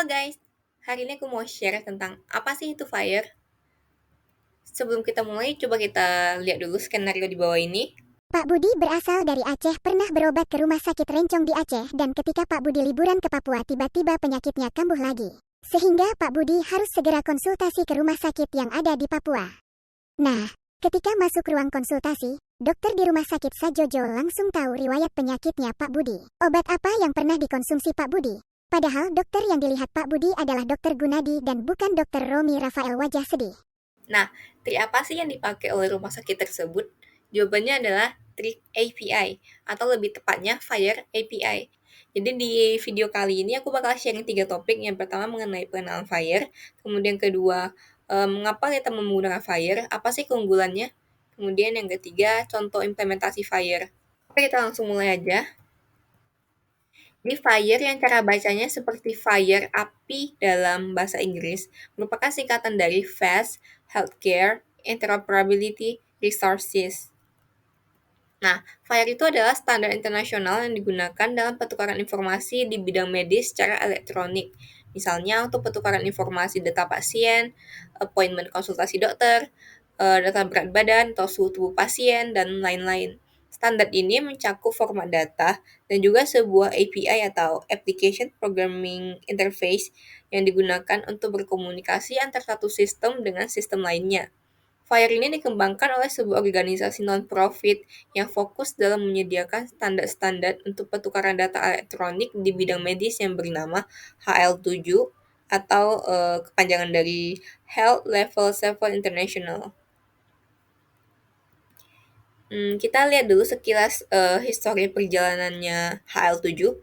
Halo guys, hari ini aku mau share tentang apa sih itu FIRE. Sebelum kita mulai, coba kita lihat dulu skenario di bawah ini. Pak Budi berasal dari Aceh, pernah berobat ke rumah sakit Rencong di Aceh, dan ketika Pak Budi liburan ke Papua, tiba-tiba penyakitnya kambuh lagi. Sehingga Pak Budi harus segera konsultasi ke rumah sakit yang ada di Papua. Nah, ketika masuk ruang konsultasi, dokter di rumah sakit Sajojo langsung tahu riwayat penyakitnya Pak Budi. Obat apa yang pernah dikonsumsi Pak Budi? Padahal dokter yang dilihat Pak Budi adalah dokter Gunadi dan bukan dokter Romi Rafael wajah sedih. Nah, trik apa sih yang dipakai oleh rumah sakit tersebut? Jawabannya adalah trik API, atau lebih tepatnya FIRE API. Jadi di video kali ini aku bakal sharing 3 topik. Yang pertama mengenai pengenalan FIRE, kemudian kedua, mengapa kita menggunakan FIRE, apa sih keunggulannya, kemudian yang ketiga, contoh implementasi FIRE. Oke, kita langsung mulai aja. Di FIRE yang cara bacanya seperti fire, api dalam bahasa Inggris, merupakan singkatan dari Fast, Healthcare, Interoperability, Resources. Nah, FIRE itu adalah standar internasional yang digunakan dalam pertukaran informasi di bidang medis secara elektronik. Misalnya untuk pertukaran informasi data pasien, appointment konsultasi dokter, data berat badan atau suhu tubuh pasien, dan lain-lain. Standar ini mencakup format data dan juga sebuah API atau Application Programming Interface yang digunakan untuk berkomunikasi antar satu sistem dengan sistem lainnya. FIRE ini dikembangkan oleh sebuah organisasi non-profit yang fokus dalam menyediakan standar-standar untuk pertukaran data elektronik di bidang medis yang bernama HL7 atau kepanjangan dari Health Level 7 International. Kita lihat dulu sekilas histori perjalanannya HL7.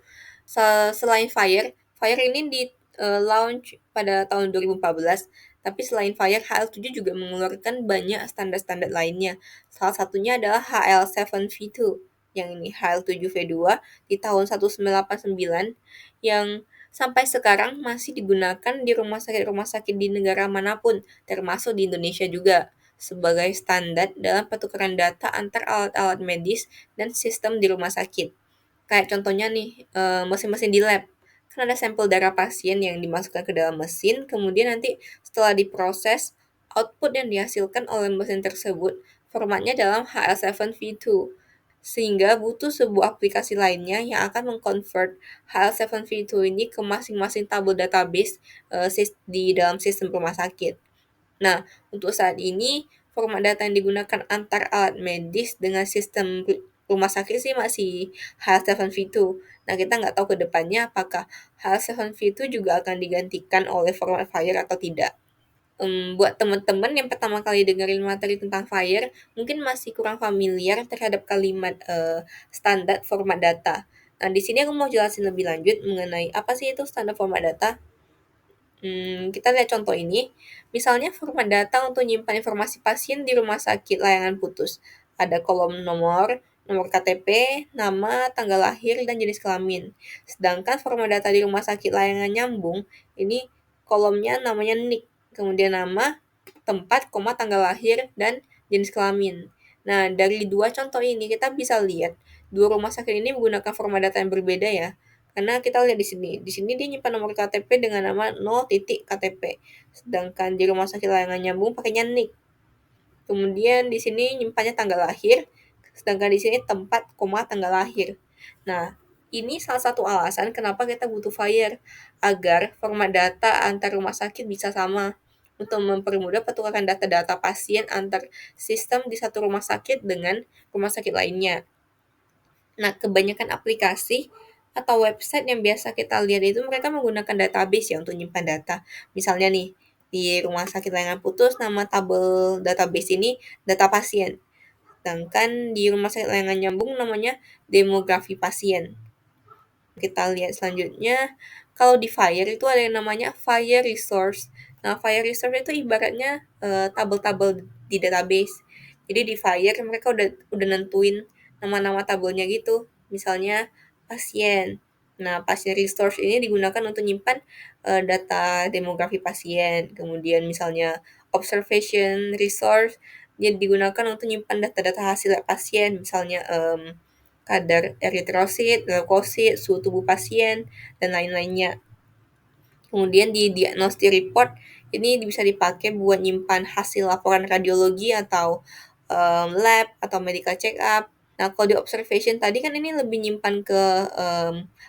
Selain Fire ini launch pada tahun 2014, tapi selain Fire, HL7 juga mengeluarkan banyak standar-standar lainnya. Salah satunya adalah HL7V2, yang ini HL7V2 di tahun 1989, yang sampai sekarang masih digunakan di rumah sakit di negara manapun, termasuk di Indonesia juga, sebagai standar dalam pertukaran data antar alat-alat medis dan sistem di rumah sakit. Kayak contohnya nih, mesin-mesin di lab. Kan ada sampel darah pasien yang dimasukkan ke dalam mesin, kemudian nanti setelah diproses, output yang dihasilkan oleh mesin tersebut formatnya dalam HL7V2. Sehingga butuh sebuah aplikasi lainnya yang akan mengkonvert HL7V2 ini ke masing-masing tabel database di dalam sistem rumah sakit. Nah, untuk saat ini, format data yang digunakan antar alat medis dengan sistem rumah sakit sih masih HL7V2. Nah, kita nggak tahu ke depannya apakah HL7V2 juga akan digantikan oleh format FIRE atau tidak. Buat teman-teman yang pertama kali dengerin materi tentang FIRE, mungkin masih kurang familiar terhadap kalimat standar format data. Nah, di sini aku mau jelasin lebih lanjut mengenai apa sih itu standar format data. Kita lihat contoh ini. Misalnya format data untuk menyimpan informasi pasien di rumah sakit layanan putus. Ada kolom nomor, nomor KTP, nama, tanggal lahir, dan jenis kelamin. Sedangkan format data di rumah sakit layanan nyambung, ini kolomnya namanya NIK, kemudian nama, tempat, tanggal lahir, dan jenis kelamin. Nah, dari dua contoh ini kita bisa lihat dua rumah sakit ini menggunakan format data yang berbeda ya. Karena kita lihat di sini. Di sini dia nyimpan nomor KTP dengan nama 0.KTP. Sedangkan di rumah sakit layanan nyambung pakainya NIK. Kemudian di sini nyimpannya tanggal lahir, sedangkan di sini tempat, tanggal lahir. Nah, ini salah satu alasan kenapa kita butuh FIRE, agar format data antar rumah sakit bisa sama, untuk mempermudah pertukaran data-data pasien antar sistem di satu rumah sakit dengan rumah sakit lainnya. Nah, kebanyakan aplikasi atau website yang biasa kita lihat itu mereka menggunakan database ya untuk menyimpan data. Misalnya nih, di rumah sakit layanan putus, nama tabel database ini data pasien. Sedangkan di rumah sakit layanan nyambung namanya demografi pasien. Kita lihat selanjutnya, kalau di FIRE itu ada yang namanya FIRE Resource. Nah, FIRE Resource itu ibaratnya tabel-tabel di database. Jadi di FIRE mereka udah nentuin nama-nama tabelnya gitu. Misalnya pasien. Nah, pasien resource ini digunakan untuk nyimpan data demografi pasien. Kemudian misalnya observation resource dia digunakan untuk nyimpan data-data hasil lab pasien, misalnya kadar eritrosit, leukosit, suhu tubuh pasien, dan lain-lainnya. Kemudian di diagnostic report ini bisa dipakai buat nyimpan hasil laporan radiologi atau lab atau medical check up. Nah, kalau di observation tadi kan ini lebih nyimpan ke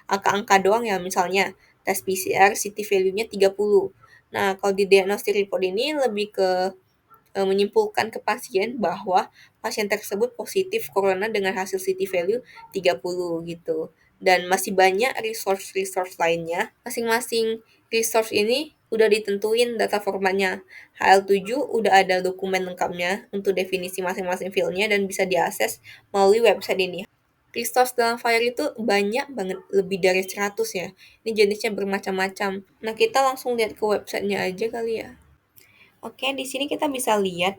angka-angka doang ya, misalnya tes PCR CT value-nya 30. Nah, kalau di diagnostic report ini lebih ke menyimpulkan ke pasien bahwa pasien tersebut positif corona dengan hasil CT value 30 gitu. Dan masih banyak resource-resource lainnya. Masing-masing resource ini udah ditentuin data formatnya. HL7 udah ada dokumen lengkapnya untuk definisi masing-masing fieldnya dan bisa diakses melalui website ini. Resource dalam Fire itu banyak banget, lebih dari 100 ya. Ini jenisnya bermacam-macam. Nah, kita langsung lihat ke websitenya aja kali ya. Oke, di sini kita bisa lihat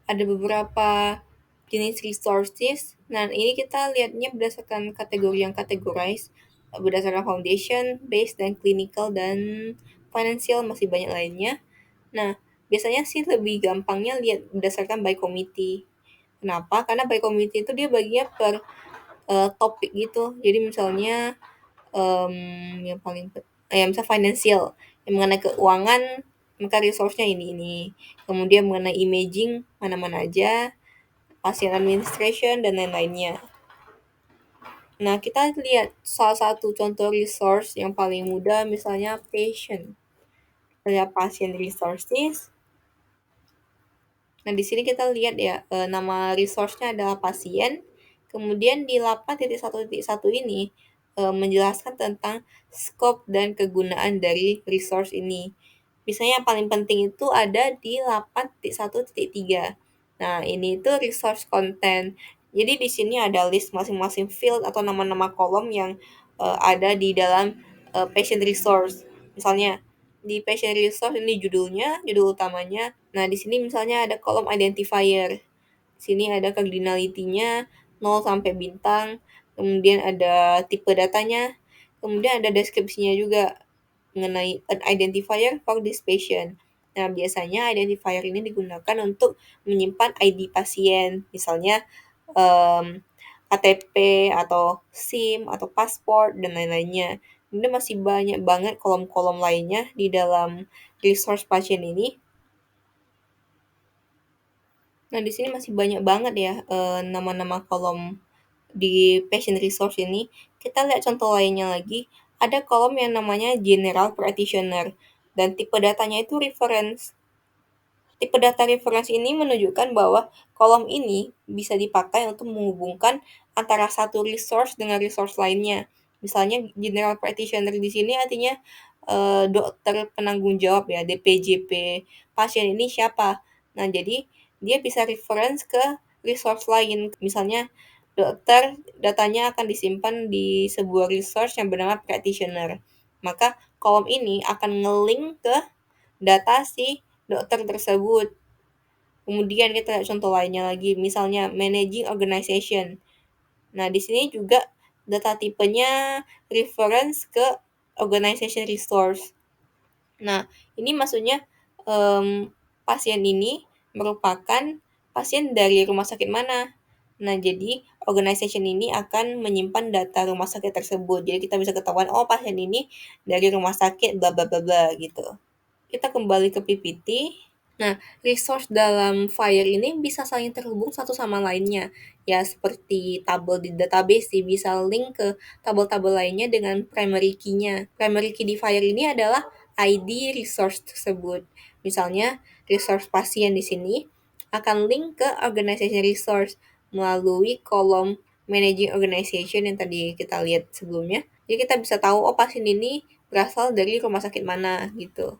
ada beberapa jenis resources. Nah, ini kita lihatnya berdasarkan kategori yang categorized, berdasarkan foundation, base, dan clinical, dan financial, masih banyak lainnya. Nah, biasanya sih lebih gampangnya lihat berdasarkan by committee. Kenapa? Karena by committee itu dia baginya per topik gitu. Jadi misalnya yang paling misal financial, yang mengenai keuangan, maka resource-nya ini. Kemudian mengenai imaging, mana-mana aja, pasien administration, dan lain-lainnya. Nah, kita lihat salah satu contoh resource yang paling mudah, misalnya patient. Lihat pasien resources. Nah, di sini kita lihat ya, nama resource-nya adalah pasien. Kemudian di 8.1.1 ini menjelaskan tentang scope dan kegunaan dari resource ini. Misalnya yang paling penting itu ada di 8.1.3. Nah, ini itu resource content. Jadi di sini ada list masing-masing field atau nama-nama kolom yang ada di dalam patient resource. Misalnya di patient resource ini judulnya, judul utamanya. Nah, di sini misalnya ada kolom identifier. Di sini ada cardinality-nya 0 sampai bintang, kemudian ada tipe datanya, kemudian ada deskripsinya juga mengenai an identifier for this patient. Nah, biasanya identifier ini digunakan untuk menyimpan ID pasien, misalnya KTP atau SIM atau paspor dan lain-lainnya. Kemudian masih banyak banget kolom-kolom lainnya di dalam resource pasien ini. Nah, di sini masih banyak banget ya nama-nama kolom di patient resource ini. Kita lihat contoh lainnya lagi. Ada kolom yang namanya general practitioner dan tipe datanya itu reference. Tipe data reference ini menunjukkan bahwa kolom ini bisa dipakai untuk menghubungkan antara satu resource dengan resource lainnya. Misalnya general practitioner di sini artinya dokter penanggung jawab ya, DPJP. Pasien ini siapa? Nah, jadi dia bisa reference ke resource lain. Misalnya dokter datanya akan disimpan di sebuah resource yang bernama practitioner. Maka kolom ini akan nge-link ke data si dokter tersebut. Kemudian kita lihat contoh lainnya lagi, misalnya managing organization. Nah, di sini juga data tipenya reference ke organization resource. Nah, ini maksudnya pasien ini merupakan pasien dari rumah sakit mana. Nah, jadi organization ini akan menyimpan data rumah sakit tersebut. Jadi kita bisa ketahuan, oh pasien ini dari rumah sakit bla bla bla bla gitu. Kita kembali ke PPT. Nah, resource dalam Fire ini bisa saling terhubung satu sama lainnya. Ya, seperti tabel di database sih, bisa link ke tabel-tabel lainnya dengan primary key-nya. Primary key di Fire ini adalah ID resource tersebut. Misalnya, resource pasien di sini akan link ke organization resource melalui kolom managing organization yang tadi kita lihat sebelumnya. Jadi kita bisa tahu, oh pasien ini berasal dari rumah sakit mana gitu.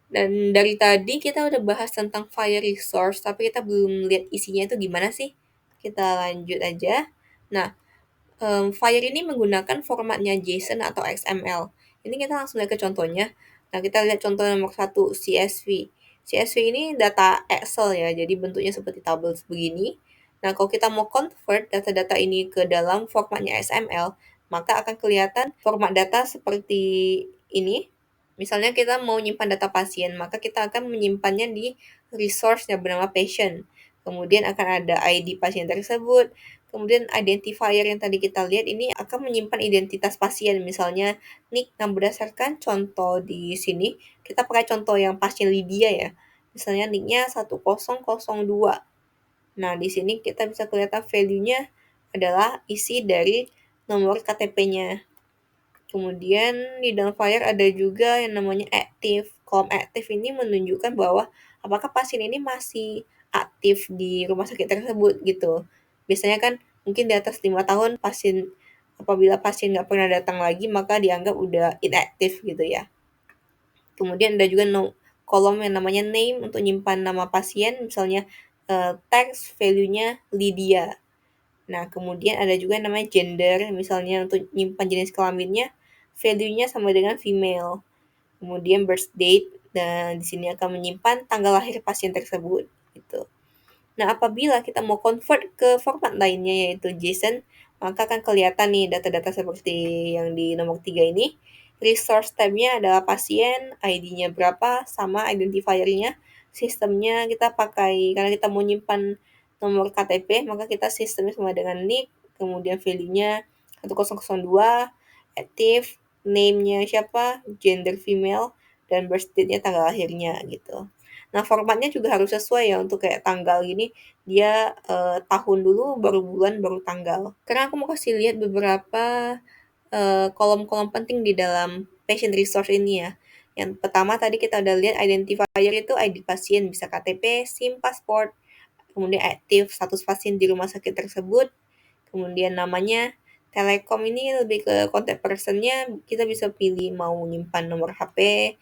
Dan dari tadi kita udah bahas tentang fire resource, tapi kita belum lihat isinya itu gimana sih. Kita lanjut aja. Nah, Fire ini menggunakan formatnya JSON atau XML. Ini kita langsung lihat ke contohnya. Nah, kita lihat contoh nomor satu, CSV. CSV ini data Excel ya, jadi bentuknya seperti tabel begini. Nah, kalau kita mau convert data-data ini ke dalam formatnya XML, maka akan kelihatan format data seperti ini. Misalnya kita mau nyimpan data pasien, maka kita akan menyimpannya di resource yang bernama patient. Kemudian akan ada ID pasien tersebut, Kemudian identifier yang tadi kita lihat ini akan menyimpan identitas pasien, misalnya nick. Nah, berdasarkan contoh di sini, kita pakai contoh yang pasien Lydia ya. Misalnya nicknya 1002. Nah, di sini kita bisa kelihatan value-nya adalah isi dari nomor KTP-nya. Kemudian di dalam flyer ada juga yang namanya aktif. Kolom aktif ini menunjukkan bahwa apakah pasien ini masih aktif di rumah sakit tersebut gitu. Biasanya kan mungkin di atas 5 tahun apabila pasien nggak pernah datang lagi maka dianggap udah inaktif gitu ya. Kemudian ada juga kolom yang namanya name untuk nyimpan nama pasien, misalnya text value-nya Lydia. Nah, kemudian ada juga yang namanya gender, misalnya untuk nyimpan jenis kelaminnya, value-nya sama dengan female. Kemudian birth date, dan di sini akan menyimpan tanggal lahir pasien tersebut, gitu. Nah, apabila kita mau convert ke format lainnya yaitu JSON, maka akan kelihatan nih data-data seperti yang di nomor 3 ini. Resource tab-nya adalah pasien, ID-nya berapa, sama identifier-nya. Sistemnya kita pakai, karena kita mau nyimpan nomor KTP, maka kita sistemnya sama dengan nick, kemudian value-nya 1002, active, name-nya siapa, gender female, dan birth date-nya tanggal lahirnya gitu. Nah, formatnya juga harus sesuai ya untuk kayak tanggal gini, dia tahun dulu, baru bulan, baru tanggal. Karena aku mau kasih lihat beberapa kolom-kolom penting di dalam patient resource ini ya. Yang pertama tadi kita udah lihat identifier itu ID pasien, bisa KTP, SIM, pasport, kemudian aktif status pasien di rumah sakit tersebut, kemudian namanya. Telekom ini lebih ke contact person-nya, kita bisa pilih mau nyimpan nomor HP,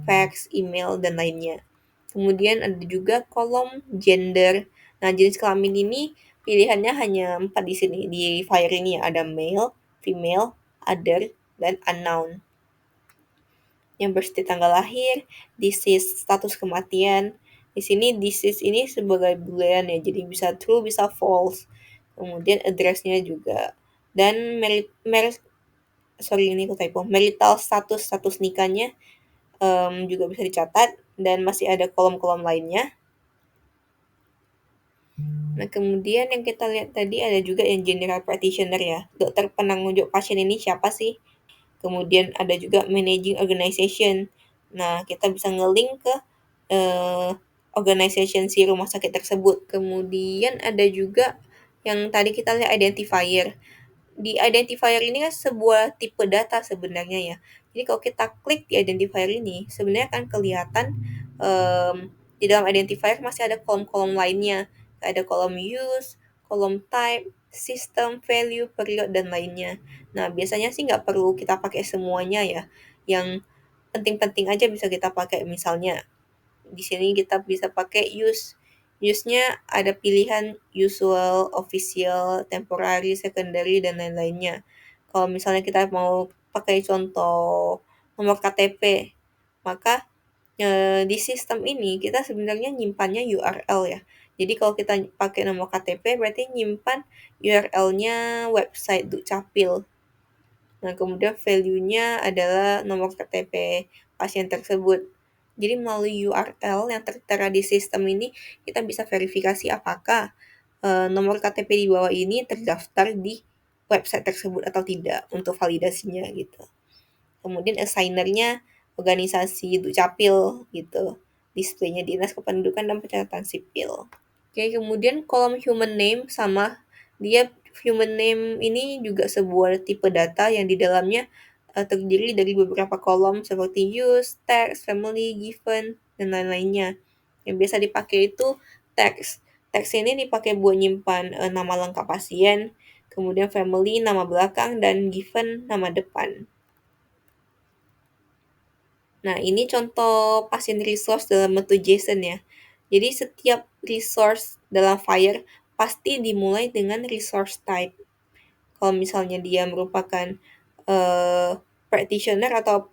fax, email, dan lainnya. Kemudian ada juga kolom gender. Nah, jenis kelamin ini pilihannya hanya 4 di sini. Di file ini ya, ada male, female, other, dan unknown. Yang berarti tanggal lahir, disease, status kematian. Di sini disease ini sebagai boolean ya, jadi bisa true, bisa false. Kemudian address-nya juga. Dan ini aku typo, marital status, status nikahnya juga bisa dicatat, dan masih ada kolom-kolom lainnya. Nah, kemudian yang kita lihat tadi ada juga yang general practitioner ya. Dokter penanggung pasien ini siapa sih? Kemudian ada juga managing organization. Nah, kita bisa nge-link ke eh, organization si rumah sakit tersebut. Kemudian ada juga yang tadi kita lihat identifier. Di identifier ini kan sebuah tipe data sebenarnya ya. Jadi kalau kita klik di identifier ini, sebenarnya akan kelihatan em, di dalam identifier masih ada kolom-kolom lainnya. Ada kolom use, kolom type, system, value, period, dan lainnya. Nah, biasanya sih nggak perlu kita pakai semuanya ya. Yang penting-penting aja bisa kita pakai. Misalnya, di sini kita bisa pakai use. Use-nya ada pilihan usual, official, temporary, secondary, dan lain-lainnya. Kalau misalnya kita mau pakai contoh nomor KTP, maka di sistem ini kita sebenarnya nyimpannya URL ya. Jadi kalau kita pakai nomor KTP berarti nyimpan URL-nya website Dukcapil. Nah, kemudian value-nya adalah nomor KTP pasien tersebut. Jadi melalui URL yang tertera di sistem ini, kita bisa verifikasi apakah nomor KTP di bawah ini terdaftar di website tersebut atau tidak untuk validasinya gitu. Kemudian assigner-nya organisasi Dukcapil gitu. Displaynya Dinas Kependudukan dan Pencatatan Sipil. Oke, kemudian kolom human name sama dia human name ini juga sebuah tipe data yang di dalamnya terdiri dari beberapa kolom seperti use, text, family, given, dan lain-lainnya. Yang biasa dipakai itu text. Text ini dipakai buat nyimpan nama lengkap pasien, kemudian family, nama belakang, dan given, nama depan. Nah, ini contoh pasien resource dalam bentuk JSON ya. Jadi setiap resource dalam Fire pasti dimulai dengan resource type. Kalau misalnya dia merupakan practitioner atau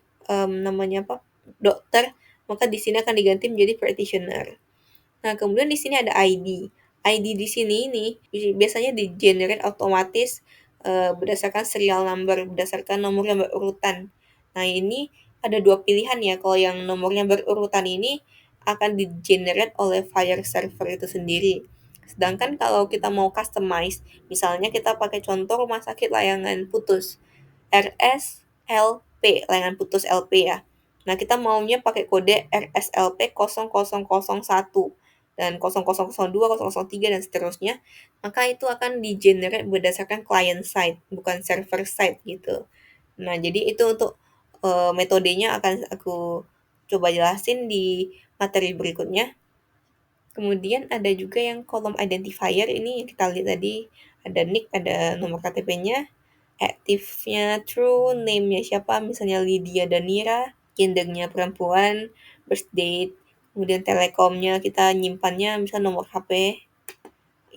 namanya apa? Dokter, maka di sini akan diganti menjadi practitioner. Nah, kemudian di sini ada ID. ID di sini ini biasanya di-generate otomatis berdasarkan serial number, berdasarkan nomor yang berurutan. Nah, ini ada dua pilihan ya. Kalau yang nomornya berurutan ini akan di-generate oleh Fire server itu sendiri. Sedangkan kalau kita mau customize, misalnya kita pakai contoh rumah sakit layangan putus, RSLP, layangan putus LP ya. Nah, kita maunya pakai kode RSLP 0001 dan 0002, 003, dan seterusnya, maka itu akan di-generate berdasarkan client side, bukan server side gitu. Nah, jadi itu untuk metodenya akan aku coba jelasin di materi berikutnya. Kemudian ada juga yang kolom identifier, ini yang kita lihat tadi, ada nick, ada nomor KTP-nya, active-nya true, name-nya siapa, misalnya Lydia Danira, gendernya perempuan, birth date, kemudian telekomnya kita nyimpannya misalnya nomor HP,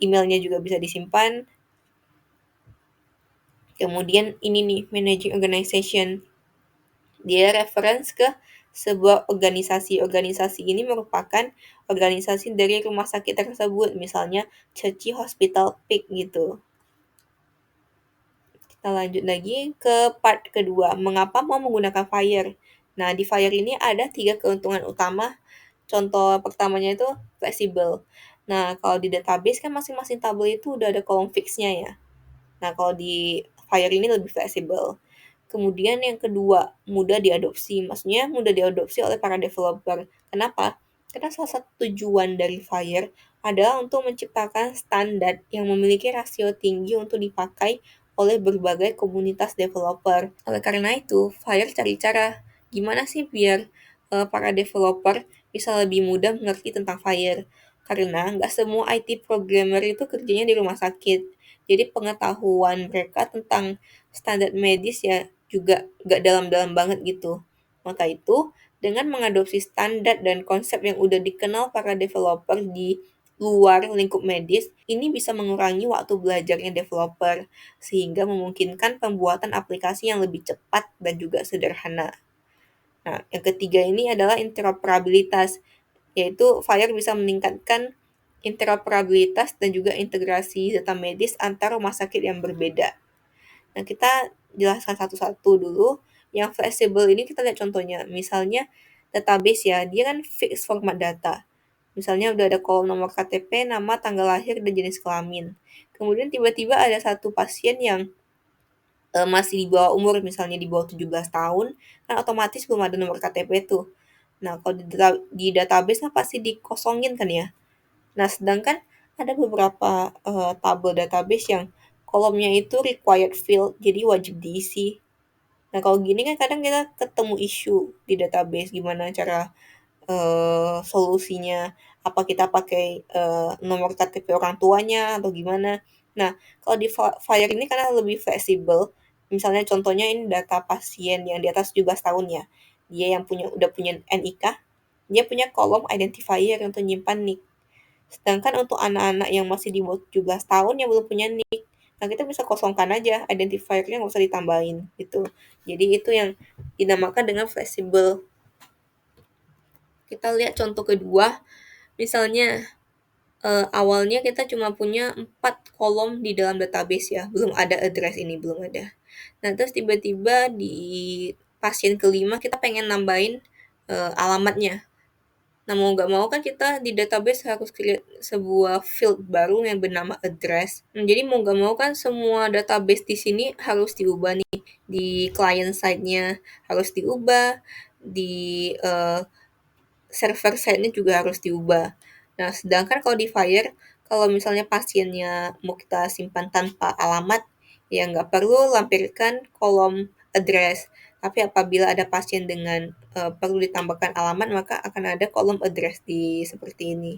emailnya juga bisa disimpan. Kemudian ini nih, managing organization. Dia reference ke sebuah organisasi. Organisasi ini merupakan organisasi dari rumah sakit tersebut, misalnya Churchy Hospital Peak gitu. Kita lanjut lagi ke part kedua, mengapa mau menggunakan Fire. Nah, di Fire ini ada 3 keuntungan utama. Contoh pertamanya itu fleksibel. Nah, kalau di database kan masing-masing tabel itu udah ada kolom fixnya ya. Nah, kalau di Fire ini lebih fleksibel. Kemudian yang kedua, mudah diadopsi. Maksudnya mudah diadopsi oleh para developer. Kenapa? Karena salah satu tujuan dari Fire adalah untuk menciptakan standar yang memiliki rasio tinggi untuk dipakai oleh berbagai komunitas developer. Oleh karena itu, Fire cari cara gimana sih biar para developer bisa lebih mudah mengerti tentang Fire. Karena nggak semua IT programmer itu kerjanya di rumah sakit. Jadi pengetahuan mereka tentang standar medis ya juga nggak dalam-dalam banget gitu. Maka itu, dengan mengadopsi standar dan konsep yang udah dikenal para developer di luar lingkup medis, ini bisa mengurangi waktu belajarnya developer, sehingga memungkinkan pembuatan aplikasi yang lebih cepat dan juga sederhana. Nah, yang ketiga ini adalah interoperabilitas, yaitu Fire bisa meningkatkan interoperabilitas dan juga integrasi data medis antar rumah sakit yang berbeda. Nah, kita jelaskan satu-satu dulu. Yang fleksibel ini kita lihat contohnya. Misalnya database ya, dia kan fix format data. Misalnya udah ada kolom nomor KTP, nama, tanggal lahir, dan jenis kelamin. Kemudian tiba-tiba ada satu pasien yang masih di bawah umur, misalnya di bawah 17 tahun, kan otomatis belum ada nomor KTP tuh. Nah, kalau di database kan pasti dikosongin kan ya. Nah, sedangkan ada beberapa tabel database yang kolomnya itu required field, jadi wajib diisi. Nah, kalau gini kan kadang kita ketemu isu di database, gimana cara solusinya, apa kita pakai nomor KTP orang tuanya atau gimana. Nah, kalau di Fire ini karena lebih fleksibel, misalnya contohnya ini data pasien yang di atas 17 tahun ya, dia yang udah punya NIK, dia punya kolom identifier untuk nyimpan NIK. Sedangkan untuk anak-anak yang masih di bawah 17 tahun yang belum punya NIK, nah kita bisa kosongkan aja, identifiernya nggak usah ditambahin gitu. Jadi itu yang dinamakan dengan fleksibel. Kita lihat contoh kedua, misalnya awalnya kita cuma punya 4 kolom di dalam database ya, belum ada address ini, belum ada. Nah, terus tiba-tiba di pasien kelima kita pengen nambahin alamatnya. Nah, mau nggak mau kan kita di database harus create sebuah field baru yang bernama address. Nah, jadi mau nggak mau kan semua database di sini harus diubah nih. Di client side-nya harus diubah, di server side-nya juga harus diubah. Nah, sedangkan kalau di Fire, kalau misalnya pasiennya mau kita simpan tanpa alamat, ya nggak perlu lampirkan kolom address. Tapi apabila ada pasien dengan perlu ditambahkan alamat, maka akan ada kolom address di seperti ini.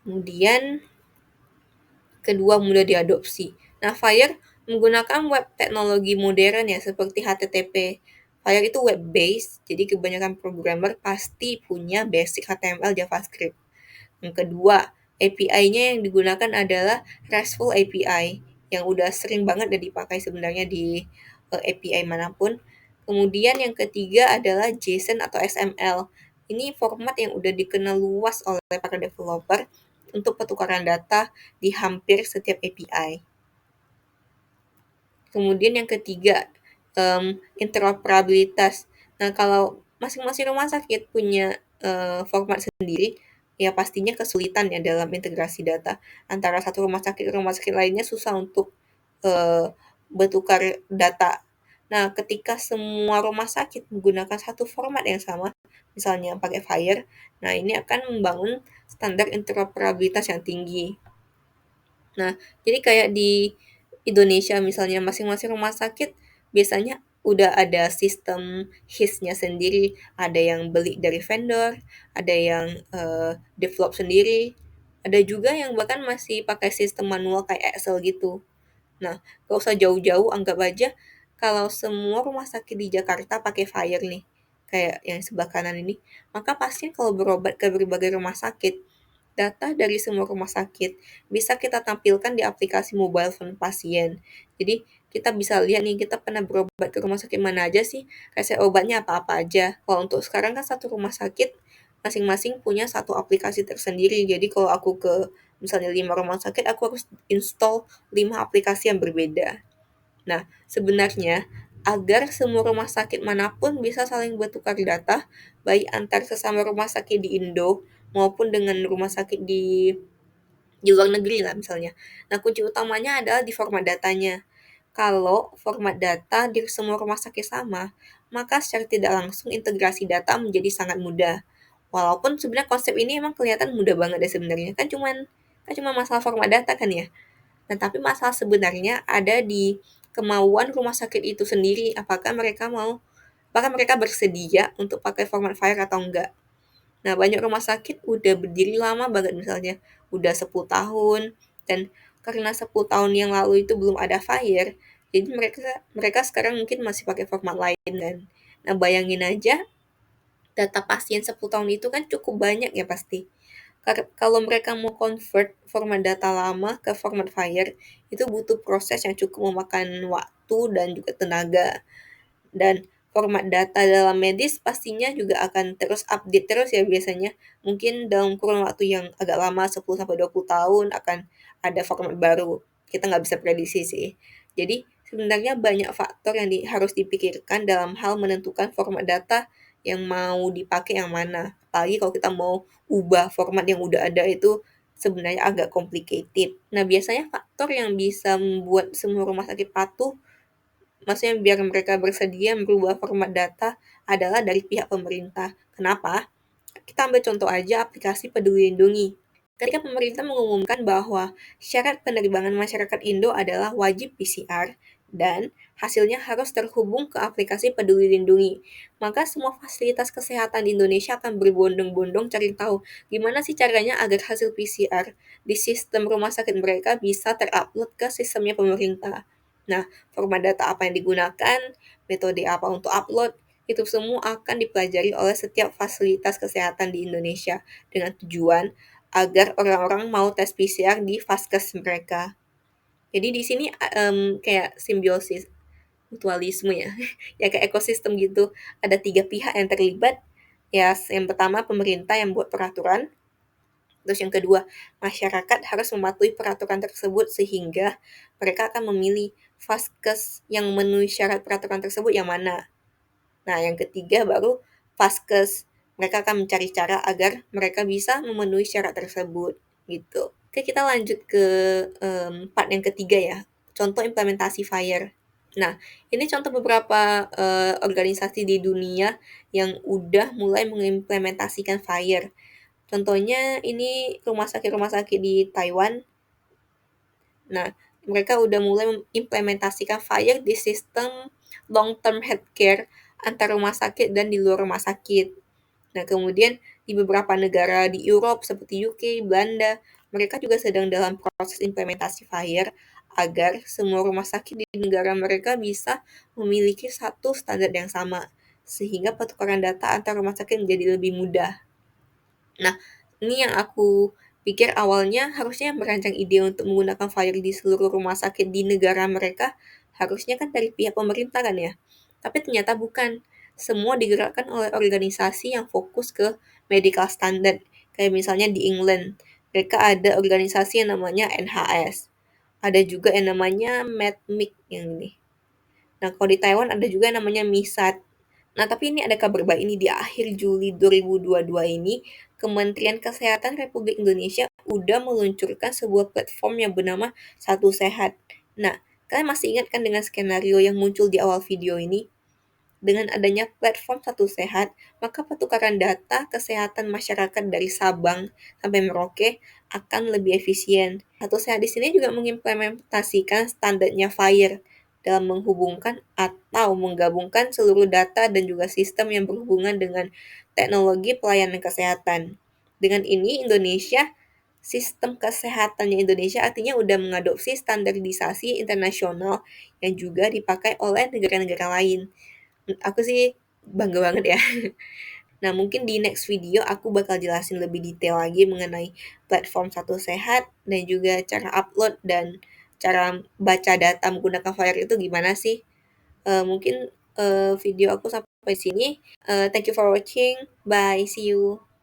Kemudian kedua, mudah diadopsi. Nah, Fire menggunakan web teknologi modern ya, seperti HTTP. Fire itu web based, jadi kebanyakan programmer pasti punya basic HTML JavaScript. Yang kedua, API-nya yang digunakan adalah RESTful API, yang udah sering banget dan dipakai sebenarnya di API manapun. Kemudian yang ketiga adalah JSON atau XML. Ini format yang udah dikenal luas oleh para developer untuk pertukaran data di hampir setiap API. Kemudian yang ketiga, interoperabilitas. Nah, kalau masing-masing rumah sakit punya format sendiri, ya pastinya kesulitan ya dalam integrasi data antara satu rumah sakit ke rumah sakit lainnya, susah untuk eh, bertukar data. Nah, ketika semua rumah sakit menggunakan satu format yang sama, misalnya pakai FHIR, nah ini akan membangun standar interoperabilitas yang tinggi. Nah, jadi kayak di Indonesia misalnya masing-masing rumah sakit biasanya udah ada sistem HIS-nya sendiri, ada yang beli dari vendor, ada yang develop sendiri, ada juga yang bahkan masih pakai sistem manual kayak Excel gitu. Nah, gak usah jauh-jauh, anggap aja kalau semua rumah sakit di Jakarta pakai FHIR nih, kayak yang sebelah kanan ini, maka pasien kalau berobat ke berbagai rumah sakit, data dari semua rumah sakit bisa kita tampilkan di aplikasi mobile phone pasien. Jadi, kita bisa lihat nih, kita pernah berobat ke rumah sakit mana aja sih, resep obatnya apa-apa aja. Kalau untuk sekarang kan satu rumah sakit masing-masing punya satu aplikasi tersendiri. Jadi, kalau aku ke misalnya 5 rumah sakit, aku harus install 5 aplikasi yang berbeda. Nah, sebenarnya agar semua rumah sakit manapun bisa saling bertukar data, baik antar sesama rumah sakit di Indo maupun dengan rumah sakit di luar negeri lah misalnya. Nah, kunci utamanya adalah di format datanya. Kalau format data di semua rumah sakit sama, maka secara tidak langsung integrasi data menjadi sangat mudah. Walaupun sebenarnya konsep ini emang kelihatan mudah banget ya sebenarnya. Kan cuma masalah format data kan ya. Nah, tapi masalah sebenarnya ada di kemauan rumah sakit itu sendiri. Apakah mereka bersedia untuk pakai format FHIR atau enggak. Nah, banyak rumah sakit udah berdiri lama banget misalnya, udah 10 tahun, dan karena 10 tahun yang lalu itu belum ada FHIR, jadi mereka mereka sekarang mungkin masih pakai format lain kan. Nah, bayangin aja data pasien 10 tahun itu kan cukup banyak ya pasti. Kalau mereka mau convert format data lama ke format FHIR, itu butuh proses yang cukup memakan waktu dan juga tenaga. Dan format data dalam medis pastinya juga akan terus update terus ya biasanya. Mungkin dalam kurun waktu yang agak lama, 10 sampai 20 tahun akan ada format baru. Kita nggak bisa prediksi sih. Jadi sebenarnya banyak faktor yang harus dipikirkan dalam hal menentukan format data yang mau dipakai yang mana. Apalagi kalau kita mau ubah format yang udah ada itu sebenarnya agak complicated. Nah, biasanya faktor yang bisa membuat semua rumah sakit patuh, maksudnya biar mereka bersedia merubah format data adalah dari pihak pemerintah. Kenapa? Kita ambil contoh aja aplikasi Peduli Lindungi. Ketika pemerintah mengumumkan bahwa syarat penerbangan masyarakat Indo adalah wajib PCR dan hasilnya harus terhubung ke aplikasi Peduli Lindungi, maka semua fasilitas kesehatan di Indonesia akan berbondong-bondong cari tahu gimana sih caranya agar hasil PCR di sistem rumah sakit mereka bisa terupload ke sistemnya pemerintah. Nah, format data apa yang digunakan, metode apa untuk upload, itu semua akan dipelajari oleh setiap fasilitas kesehatan di Indonesia dengan tujuan agar orang-orang mau tes PCR di vaskes mereka. Jadi di sini kayak simbiosis mutualisme ya, ya kayak ekosistem gitu. Ada 3 pihak yang terlibat. Ya, yang pertama pemerintah yang buat peraturan, terus yang kedua masyarakat harus mematuhi peraturan tersebut sehingga mereka akan memilih vaskes yang memenuhi syarat peraturan tersebut yang mana. Nah, yang ketiga baru vaskes. Mereka akan mencari cara agar mereka bisa memenuhi syarat tersebut, gitu. Oke, kita lanjut ke part yang ketiga ya. Contoh implementasi FHIR. Nah, ini contoh beberapa organisasi di dunia yang udah mulai mengimplementasikan FHIR. Contohnya ini rumah sakit di Taiwan. Nah, mereka udah mulai mengimplementasikan FHIR di sistem long term healthcare antar rumah sakit dan di luar rumah sakit. Nah, kemudian di beberapa negara di Eropa seperti UK, Belanda, mereka juga sedang dalam proses implementasi FHIR agar semua rumah sakit di negara mereka bisa memiliki satu standar yang sama, sehingga pertukaran data antar rumah sakit menjadi lebih mudah. Nah, ini yang aku pikir awalnya harusnya yang merancang ide untuk menggunakan FHIR di seluruh rumah sakit di negara mereka harusnya kan dari pihak pemerintah kan ya. Tapi ternyata bukan. Semua digerakkan oleh organisasi yang fokus ke medical standard. Kayak misalnya di England, mereka ada organisasi yang namanya NHS. Ada juga yang namanya MedMic yang ini. Nah, kalau di Taiwan ada juga yang namanya MISAT. Nah, tapi ini ada kabar baik ini, di akhir Juli 2022 ini, Kementerian Kesehatan Republik Indonesia udah meluncurkan sebuah platform yang bernama Satu Sehat. Nah, kalian masih ingat kan dengan skenario yang muncul di awal video ini? Dengan adanya platform Satu Sehat, maka pertukaran data kesehatan masyarakat dari Sabang sampai Merauke akan lebih efisien. Satu Sehat di sini juga mengimplementasikan standarnya FHIR dalam menghubungkan atau menggabungkan seluruh data dan juga sistem yang berhubungan dengan teknologi pelayanan kesehatan. Dengan ini, sistem kesehatannya Indonesia artinya udah mengadopsi standarisasi internasional yang juga dipakai oleh negara-negara lain. Aku sih bangga banget ya. Nah, mungkin di next video aku bakal jelasin lebih detail lagi mengenai platform Satu Sehat dan juga cara upload dan cara baca data menggunakan Fire itu gimana sih. Mungkin video aku sampai sini. Thank you for watching. Bye. See you.